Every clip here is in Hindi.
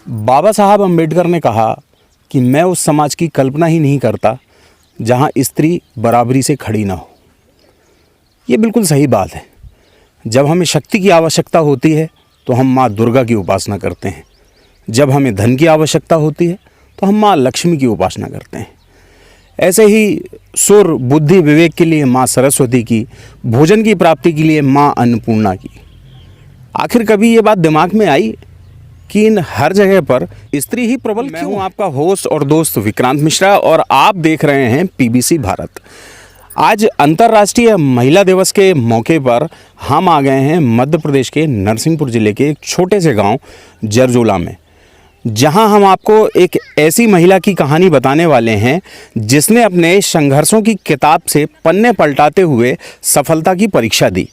बाबा साहब अम्बेडकर ने कहा कि मैं उस समाज की कल्पना ही नहीं करता जहां स्त्री बराबरी से खड़ी ना हो। ये बिल्कुल सही बात है। जब हमें शक्ति की आवश्यकता होती है तो हम माँ दुर्गा की उपासना करते हैं। जब हमें धन की आवश्यकता होती है तो हम माँ लक्ष्मी की उपासना करते हैं। ऐसे ही सुर बुद्धि विवेक के लिए माँ सरस्वती की, भोजन की प्राप्ति के लिए माँ अन्नपूर्णा की। आखिर कभी ये बात दिमाग में आई कि इन हर जगह पर स्त्री ही प्रबल क्यों? मैं हूँ आपका होस्ट और दोस्त विक्रांत मिश्रा और आप देख रहे हैं पीबीसी भारत। आज अंतर्राष्ट्रीय महिला दिवस के मौके पर हम आ गए हैं मध्य प्रदेश के नरसिंहपुर ज़िले के एक छोटे से गांव जरजोला में, जहां हम आपको एक ऐसी महिला की कहानी बताने वाले हैं जिसने अपने संघर्षों की किताब से पन्ने पलटाते हुए सफलता की परीक्षा दी।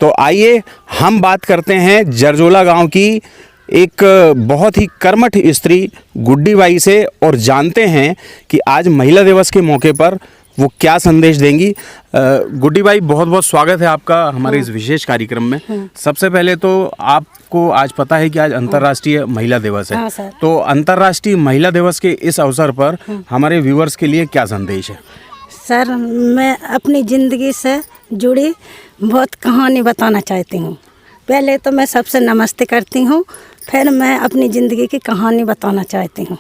तो आइए हम बात करते हैं जरजोला गांव की एक बहुत ही कर्मठ स्त्री गुड्डी बाई से और जानते हैं कि आज महिला दिवस के मौके पर वो क्या संदेश देंगी। गुड्डी बाई, बहुत बहुत स्वागत है आपका हमारे इस विशेष कार्यक्रम में। सबसे पहले तो आपको आज पता है कि आज अंतर्राष्ट्रीय महिला दिवस है। हाँ, तो अंतर्राष्ट्रीय महिला दिवस के इस अवसर पर हमारे व्यूअर्स के लिए क्या संदेश है? सर, मैं अपनी ज़िंदगी से जुड़ी बहुत कहानी बताना चाहती हूँ। पहले तो मैं सबसे नमस्ते करती हूँ, फिर मैं अपनी ज़िंदगी की कहानी बताना चाहती हूँ।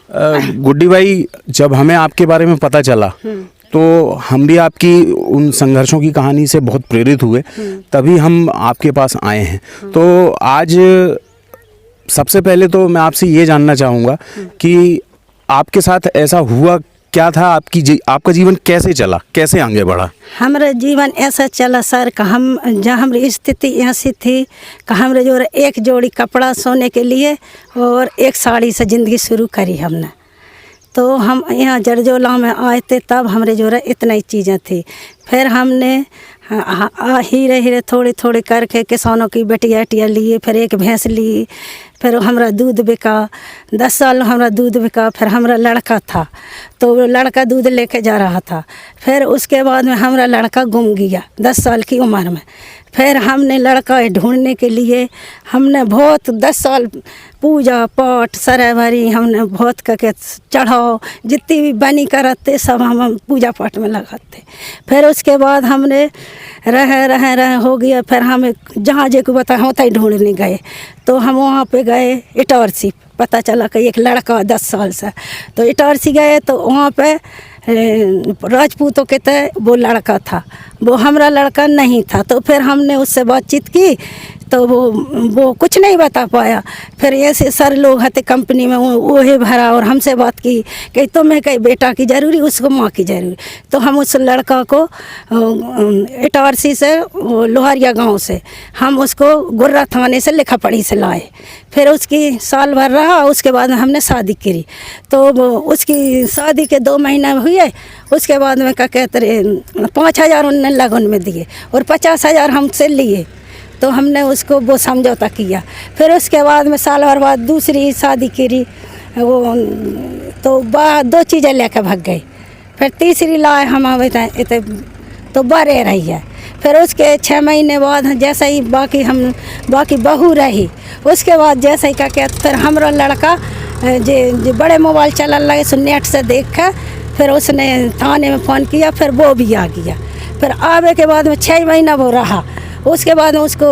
गुड्डी बाई, जब हमें आपके बारे में पता चला तो हम भी आपकी उन संघर्षों की कहानी से बहुत प्रेरित हुए, तभी हम आपके पास आए हैं। तो आज सबसे पहले तो मैं आपसे ये जानना चाहूँगा कि आपके साथ ऐसा हुआ क्या था, आपका जीवन कैसे चला, कैसे आगे बढ़ा? हमारा जीवन ऐसा चला सर कि जहाँ हमारी स्थिति ऐसी थी कि हमारे जो एक जोड़ी कपड़ा सोने के लिए और एक साड़ी से ज़िंदगी शुरू करी हमने। तो हम यहाँ जरजोला में आए थे, तब हमारे जो इतना ही चीज़ें थी। फिर हमने हीरे हीरे थोड़ी थोड़ी करके किसानों की बेटिया लिए, फिर एक भैंस ली, फिर हमारा दूध बिका। 10 साल हमारा दूध बिका। फिर हमारा लड़का था तो वो लड़का दूध लेके जा रहा था। फिर उसके बाद में हमारा लड़का गुम गया 10 साल की उम्र में। फिर हमने लड़का ढूंढने के लिए हमने बहुत 10 साल पूजा पाठ सराय भरी, हमने बहुत करके चढ़ाओ जितनी भी बनी करते सब हम पूजा पाठ में लगाते। फिर उसके बाद हमने रह हो गया। फिर हमें जहाँ जे को बता होता ही ढूंढने गए, तो हम वहाँ पे गए इटारसी। पता चला कि एक लड़का 10 साल से, तो इटारसी गए तो वहाँ पे राजपूतों के तय वो लड़का था, वो हमारा लड़का नहीं था। तो फिर हमने उससे बातचीत की तो वो कुछ नहीं बता पाया। फिर ऐसे सर लोग आते कंपनी में, वो ही भरा और हमसे बात की कि तुम्हें कहीं बेटा की ज़रूरी, उसको माँ की ज़रूरी। तो हम उस लड़का को इटारसी से लोहारिया गांव से हम उसको गुर्रा थाने से लिखा पढ़ी से लाए। फिर उसकी साल भर रहा, उसके बाद में हमने शादी करी। तो उसकी शादी के 2 महीने हुए। उसके बाद में क्या कहते रहे 5,000 उनने लगन में दिए और 50,000 हमसे लिए। तो हमने उसको वो समझौता किया। फिर उसके बाद में साल भर बाद दूसरी शादी करी, वो तो 2 चीज़ें लेकर भाग गई। फिर तीसरी लाए हम इतने तो बड़े रही है। फिर उसके 6 महीने बाद जैसे ही बाकी बहू रही, उसके बाद जैसे ही क्या कहते फिर हमारा लड़का जो बड़े मोबाइल चलने लगे सो नेट से देख कर फिर उसने थाने में फ़ोन किया। फिर वो भी आ गया। फिर आवे के बाद में 6 महीना वो रहा। उसके बाद में उसको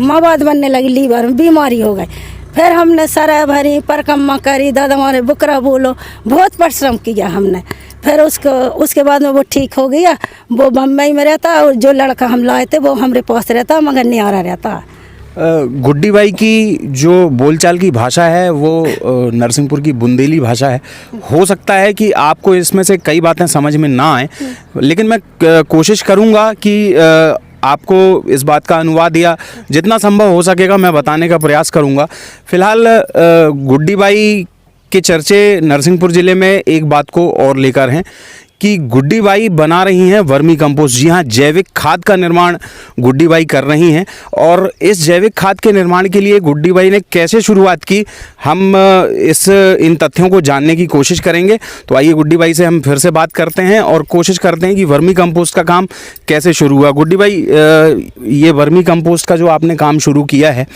मवाद बनने लगी, लीवर में बीमारी हो गई। फिर हमने सराय भरी, परकम्मा करी, दादा हमारे बुकरा बोलो, बहुत परिश्रम किया हमने। फिर उसके बाद में वो ठीक हो गया। वो बम्बई में रहता और जो लड़का हम लाए थे वो हमारे पास रहता, मगर न्यारा रहता। गुड्डी बाई की जो बोलचाल की भाषा है वो नरसिंहपुर की बुंदेली भाषा है। हो सकता है कि आपको इसमें से कई बातें समझ में ना आए, लेकिन मैं कोशिश करूँगा कि आपको इस बात का अनुवाद या जितना संभव हो सकेगा मैं बताने का प्रयास करूँगा। फ़िलहाल गुड्डी बाई के चर्चे नरसिंहपुर ज़िले में एक बात को और लेकर हैं कि गुड्डी बाई बना रही हैं वर्मी कंपोस्ट। जी हाँ, जैविक खाद का निर्माण गुड्डी बाई कर रही हैं। और इस जैविक खाद के निर्माण के लिए गुड्डी बाई ने कैसे शुरुआत की, हम इन तथ्यों को जानने की कोशिश करेंगे। तो आइए गुड्डी बाई से हम फिर से बात करते हैं और कोशिश करते हैं कि वर्मी कंपोस्ट का काम कैसे शुरू हुआ। गुड्डी बाई, ये वर्मी कंपोस्ट का जो आपने काम शुरू किया है,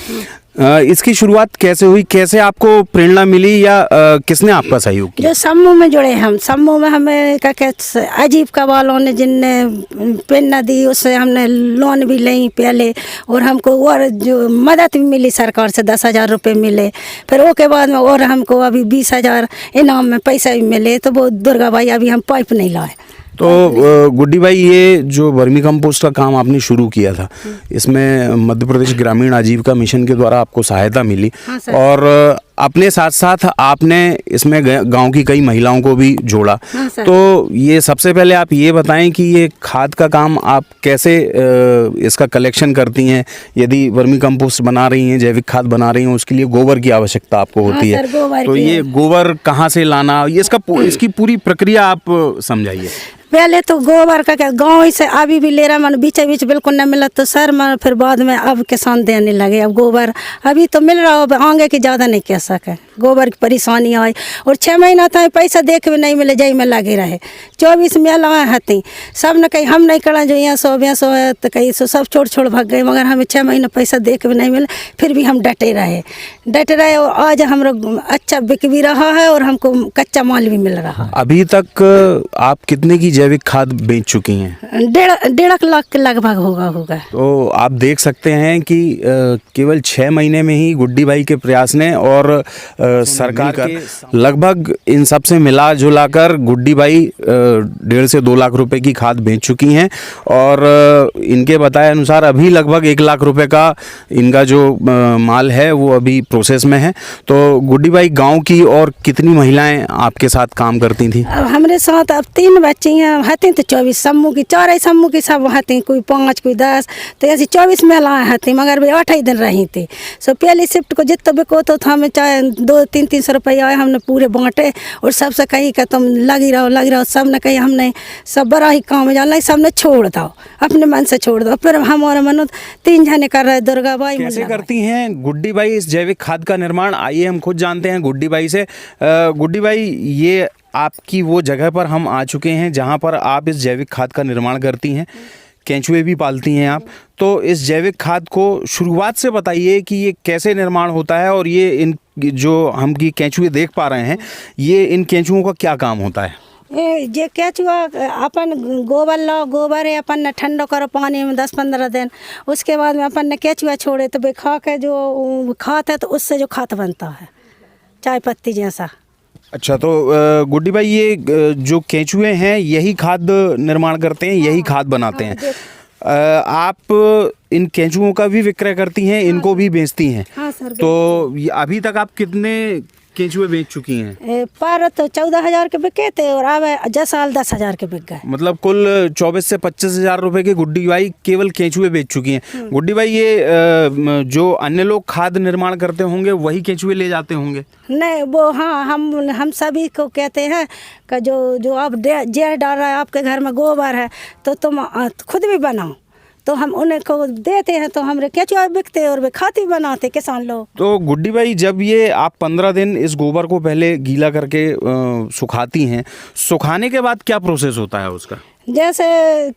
इसकी शुरुआत कैसे हुई, कैसे आपको प्रेरणा मिली या किसने आपका सहयोग किया? जो समूह में जुड़े हम, समूह में हमें क्या कहते आजीविका वालों ने जिनने प्रेरणा दी, उससे हमने लोन भी ली पहले, और हमको और जो मदद भी मिली सरकार से 10,000 रुपये मिले। फिर वो के बाद में और हमको अभी 20,000 इनाम में पैसा भी मिले। तो वो दुर्गा भाई अभी हम पाइप नहीं लाए। तो गुड्डी भाई, ये जो वर्मी कंपोस्ट का काम आपने शुरू किया था, इसमें मध्य प्रदेश ग्रामीण आजीविका मिशन के द्वारा आपको सहायता मिली। हाँ सर। और अपने साथ साथ आपने इसमें गांव की कई महिलाओं को भी जोड़ा। हाँ सर। तो ये सबसे पहले आप ये बताएं कि ये खाद का काम आप कैसे इसका कलेक्शन करती हैं? यदि वर्मी कंपोस्ट बना रही हैं, जैविक खाद बना रही हैं, उसके लिए गोबर की आवश्यकता आपको होती हाँ है। सर, गोबर तो की ये है। गोबर कहाँ से लाना, ये इसकी पूरी प्रक्रिया आप समझाइए। पहले तो गोबर का क्या गाँव से अभी भी ले रहा, मन बीच बीच बिल्कुल नहीं मिला। तो सर मन फिर बाद में अब किसान देने लगे। अब गोबर अभी तो मिल रहा हो, आगे की ज़्यादा नहीं कह सके। गोबर की परेशानी आई, और 6 महीना था पैसा देख भी नहीं मिले, जई में लगे रहे। 24 मेला हती, सब ने कही हम नहीं करा, जो यहाँ 100 है तो कहीं सो सब छोड़ भाग गए। मगर हमें 6 महीना पैसा देख भी नहीं मिले, फिर भी हम डटे रहे। और आज हम अच्छा बिक भी रहा है और हमको कच्चा माल भी मिल रहा है। अभी तक आप कितने की जैविक खाद बेच चुकी हैं? 1.5 लाख के लगभग होगा। तो आप देख सकते हैं कि केवल 6 महीने में ही गुड्डी भाई के प्रयास ने और सरकार के लगभग इन सब से मिला जुला कर गुड्डी भाई 1.5 से 2 लाख रुपए की खाद बेच चुकी हैं। और इनके बताए अनुसार अभी लगभग 1 लाख रुपए का इनका जो माल है वो अभी प्रोसेस में है। तो गुड्डी भाई, गांव की और कितनी महिलाएं आपके साथ काम करती थी? अब हमारे साथ अब 3 बच्ची हैं, हती तो 24 समूह की, 4 समूह की सब हती, कोई 5 कोई 10, तो ऐसी 24 महिलाएं हती। मगर वे 8 ही दिन रही थी। सो पहली शिफ्ट को जितना बिको तो हमें चाहे 200-300 रुपये आए, हमने पूरे बांटे। और सबसे कही कि तुम लगी रहो। सब ने कही हमने सब बड़ा ही काम है जाना, सब ने छोड़ दो, अपने मन से छोड़ दो। फिर हमारे मन 3 जने कर रहे, दुर्गा भाई। कैसे करती हैं गुड्डी भाई इस जैविक खाद का निर्माण? आइए हम खुद जानते हैं गुड्डी भाई से। गुड्डी भाई, ये आपकी वो जगह पर हम आ चुके हैं जहां पर आप इस जैविक खाद का निर्माण करती हैं। केंचुए भी पालती हैं आप। तो इस जैविक खाद को शुरुआत से बताइए कि ये कैसे निर्माण होता है, और ये इन जो हम की केंचुए देख पा रहे हैं, ये इन केंचुओं का क्या काम होता है? ये केंचुआ अपन गोबर लो, गोबर है अपन ने ठंडा करो पानी में 10-15 दिन। उसके बाद में अपन ने केंचुआ छोड़े तो खा के जो खात है, तो उससे जो खाद बनता है चाय पत्ती जैसा। अच्छा, तो गुड्डी भाई, ये जो केंचुए हैं यही खाद निर्माण करते हैं, यही खाद बनाते हैं। आप इन केंचुओं का भी विक्रय करती हैं, इनको भी बेचती हैं? हाँ सर। तो अभी तक आप कितने केंचुए बेच चुकी हैं? पर तो 14,000 के बिके थे, और अब 10 साल 10,000 के बिक गए। मतलब कुल 24 से 25,000 रुपए के गुड्डी भाई केवल केंचुए बेच चुकी हैं। गुड्डी भाई, ये जो अन्य लोग खाद निर्माण करते होंगे वही केंचुए ले जाते होंगे? नहीं, वो हाँ, हम सभी को कहते हैं कि जो आप जहर डाल रहा है, आपके घर में गोबर है तो तुम खुद भी बनाओ। तो हम उन्हें को देते हैं, तो हमारे केंचुआ बिकते हैं और वे खाती बनाते किसान लोग। तो गुड्डी भाई, जब ये आप 15 दिन इस गोबर को पहले गीला करके सुखाती हैं, सुखाने के बाद क्या प्रोसेस होता है उसका? जैसे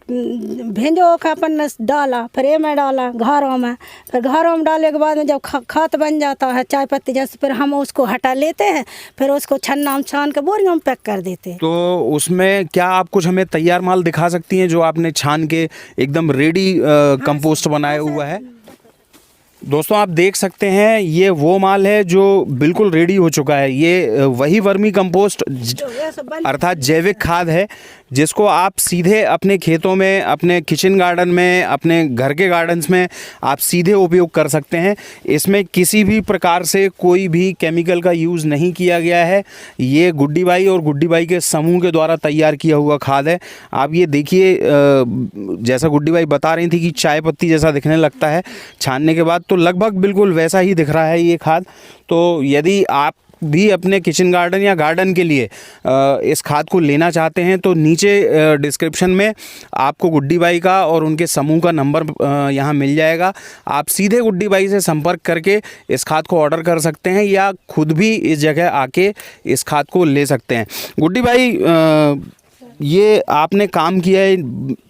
भेंजो का अपन ने डाला, फिर ये में डाला घरों में, फिर घरों में डालने के बाद में जब खाद बन जाता है चाय पत्ती जैसे, फिर हम उसको हटा लेते हैं, फिर उसको छन्ना में छान के बोरियों में पैक कर देते हैं। तो उसमें क्या आप कुछ हमें तैयार माल दिखा सकती हैं जो आपने छान के एकदम रेडी कंपोस्ट बनाया हुआ है? दोस्तों, आप देख सकते हैं ये वो माल है जो बिल्कुल रेडी हो चुका है। ये वही वर्मी कंपोस्ट अर्थात जैविक खाद है जिसको आप सीधे अपने खेतों में, अपने किचन गार्डन में, अपने घर के गार्डन्स में आप सीधे उपयोग कर सकते हैं। इसमें किसी भी प्रकार से कोई भी केमिकल का यूज़ नहीं किया गया है। ये गुड्डी भाई और गुड्डी भाई के समूह के द्वारा तैयार किया हुआ खाद है। आप ये देखिए, जैसा गुड्डी भाई बता रही थी कि चाय पत्ती जैसा दिखने लगता है छानने के बाद, तो लगभग बिल्कुल वैसा ही दिख रहा है ये खाद। तो यदि आप भी अपने किचन गार्डन या गार्डन के लिए इस खाद को लेना चाहते हैं तो नीचे डिस्क्रिप्शन में आपको गुड्डी बाई का और उनके समूह का नंबर यहाँ मिल जाएगा। आप सीधे गुड्डी बाई से संपर्क करके इस खाद को ऑर्डर कर सकते हैं या खुद भी इस जगह आके इस खाद को ले सकते हैं। गुड्डी बाई, ये आपने काम किया है,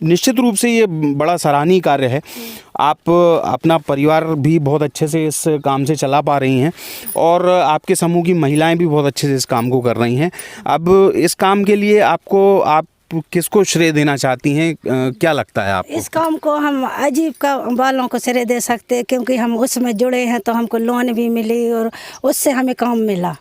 निश्चित रूप से ये बड़ा सराहनीय कार्य है। आप अपना परिवार भी बहुत अच्छे से इस काम से चला पा रही हैं और आपके समूह की महिलाएं भी बहुत अच्छे से इस काम को कर रही हैं। अब इस काम के लिए आप किसको श्रेय देना चाहती हैं, क्या लगता है आपको? इस काम को हम आजीविका वालों को श्रेय दे सकते हैं, क्योंकि हम उसमें जुड़े हैं तो हमको लोन भी मिली और उससे हमें काम मिला,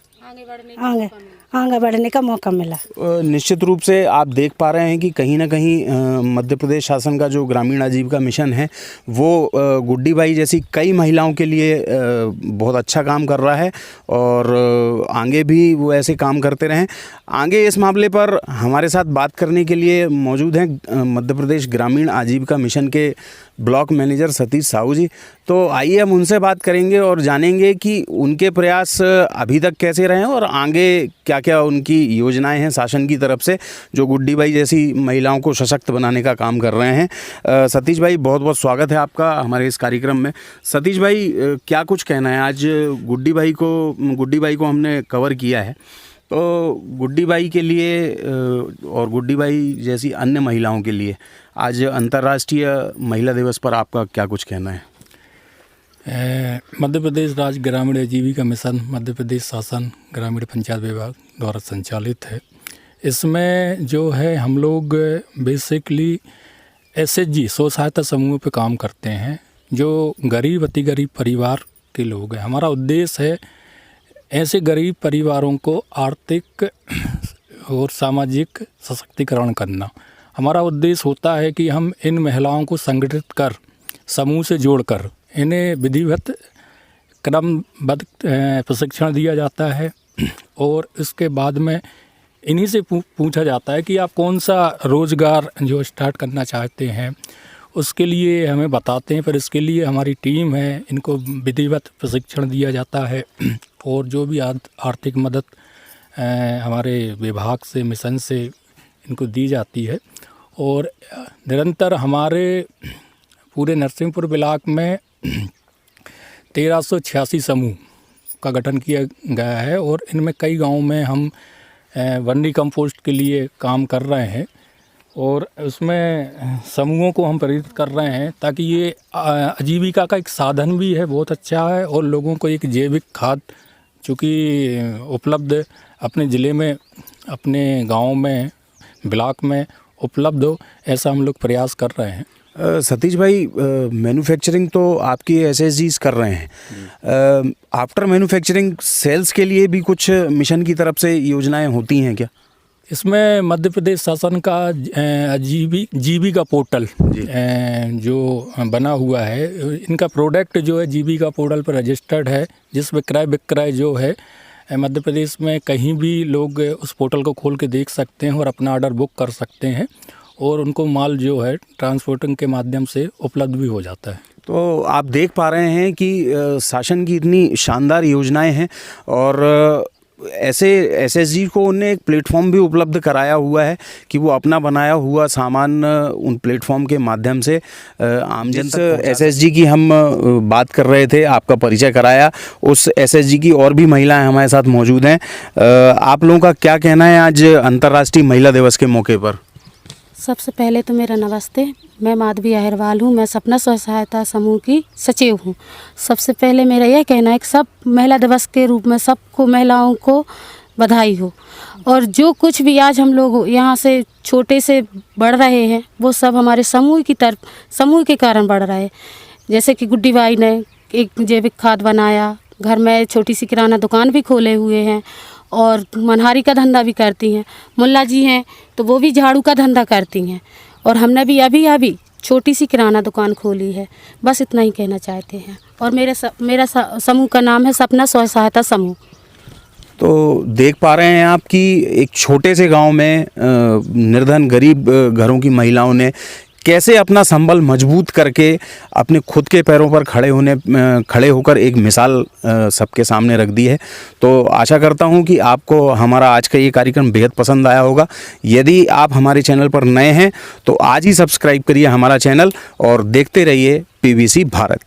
आगे बढ़ने का मौका मिला। निश्चित रूप से आप देख पा रहे हैं कि कहीं ना कहीं मध्य प्रदेश शासन का जो ग्रामीण आजीविका मिशन है वो गुड्डी बाई जैसी कई महिलाओं के लिए बहुत अच्छा काम कर रहा है और आगे भी वो ऐसे काम करते रहें। आगे इस मामले पर हमारे साथ बात करने के लिए मौजूद हैं मध्य प्रदेश ग्रामीण आजीविका मिशन के ब्लॉक मैनेजर सतीश साहू जी। तो आइए हम उनसे बात करेंगे और जानेंगे कि उनके प्रयास अभी तक कैसे रहे हैं और आगे क्या क्या उनकी योजनाएं हैं शासन की तरफ से जो गुड्डी बाई जैसी महिलाओं को सशक्त बनाने का काम कर रहे हैं। सतीश भाई, बहुत बहुत स्वागत है आपका हमारे इस कार्यक्रम में। सतीश भाई, क्या कुछ कहना है? आज गुड्डी बाई को हमने कवर किया है, तो गुड्डी बाई के लिए और गुड्डी बाई जैसी अन्य महिलाओं के लिए आज अंतर्राष्ट्रीय महिला दिवस पर आपका क्या कुछ कहना है? मध्य प्रदेश राज्य ग्रामीण आजीविका मिशन मध्य प्रदेश शासन ग्रामीण पंचायत विभाग द्वारा संचालित है। इसमें जो है हम लोग बेसिकली SHG स्व सहायता समूह पे काम करते हैं, जो गरीब अति गरीब परिवार के लोग हैं। हमारा उद्देश्य है ऐसे गरीब परिवारों को आर्थिक और सामाजिक सशक्तिकरण करना। हमारा उद्देश्य होता है कि हम इन महिलाओं को संगठित कर समूह से जोड़कर इन्हें विधिवत क्रमबद्ध प्रशिक्षण दिया जाता है और इसके बाद में इन्हीं से पूछा जाता है कि आप कौन सा रोज़गार जो स्टार्ट करना चाहते हैं उसके लिए हमें बताते हैं। फिर इसके लिए हमारी टीम है, इनको विधिवत प्रशिक्षण दिया जाता है और जो भी आर्थिक मदद हमारे विभाग से मिशन से इनको दी जाती है। और निरंतर हमारे पूरे नरसिंहपुर ब्लॉक में 1386 समूह का गठन किया गया है और इनमें कई गांवों में हम वर्मी कंपोस्ट के लिए काम कर रहे हैं और उसमें समूहों को हम प्रेरित कर रहे हैं ताकि ये आजीविका का एक साधन भी है, बहुत अच्छा है और लोगों को एक जैविक खाद चूँकि उपलब्ध अपने ज़िले में, अपने गांव में, ब्लॉक में उपलब्ध हो, ऐसा हम लोग प्रयास कर रहे हैं। सतीश भाई, मैन्युफैक्चरिंग तो आपकी SHGs कर रहे हैं, आफ्टर मैन्युफैक्चरिंग सेल्स के लिए भी कुछ मिशन की तरफ से योजनाएं होती हैं क्या? इसमें मध्य प्रदेश शासन का जीविका पोर्टल जो बना हुआ है, इनका प्रोडक्ट जो है जीविका पोर्टल पर रजिस्टर्ड है, जिस विक्रय जो है मध्य प्रदेश में कहीं भी लोग उस पोर्टल को खोल के देख सकते हैं और अपना ऑर्डर बुक कर सकते हैं और उनको माल जो है ट्रांसपोर्टिंग के माध्यम से उपलब्ध भी हो जाता है। तो आप देख पा रहे हैं कि शासन की इतनी शानदार योजनाएं हैं और ऐसे SHG को उन्हें एक प्लेटफॉर्म भी उपलब्ध कराया हुआ है कि वो अपना बनाया हुआ सामान उन प्लेटफॉर्म के माध्यम से आमजन तक SHG की हम बात कर रहे थे, आपका परिचय कराया। उस SHG की और भी महिलाएं हमारे साथ मौजूद हैं। आप लोगों का क्या कहना है आज अंतर्राष्ट्रीय महिला दिवस के मौके पर? सबसे पहले तो मेरा नमस्ते। मैं माधवी अहिरवाल हूँ। मैं सपना स्व सहायता समूह की सचिव हूँ। सबसे पहले मेरा यह कहना है कि सब महिला दिवस के रूप में सबको महिलाओं को बधाई हो और जो कुछ भी आज हम लोग यहाँ से छोटे से बढ़ रहे हैं वो सब हमारे समूह के कारण बढ़ रहा है। जैसे कि गुड्डी बाई ने एक जैविक खाद बनाया, घर में छोटी सी किराना दुकान भी खोले हुए हैं और मनहारी का धंधा भी करती हैं। मुल्ला जी हैं तो वो भी झाड़ू का धंधा करती हैं और हमने भी अभी छोटी सी किराना दुकान खोली है। बस इतना ही कहना चाहते हैं। और मेरा समूह का नाम है सपना स्व सहायता समूह। तो देख पा रहे हैं आप कि एक छोटे से गांव में निर्धन गरीब घरों की महिलाओं ने कैसे अपना संबल मजबूत करके अपने खुद के पैरों पर खड़े होकर एक मिसाल सबके सामने रख दी है। तो आशा करता हूं कि आपको हमारा आज का ये कार्यक्रम बेहद पसंद आया होगा। यदि आप हमारे चैनल पर नए हैं तो आज ही सब्सक्राइब करिए हमारा चैनल और देखते रहिए PBC भारत।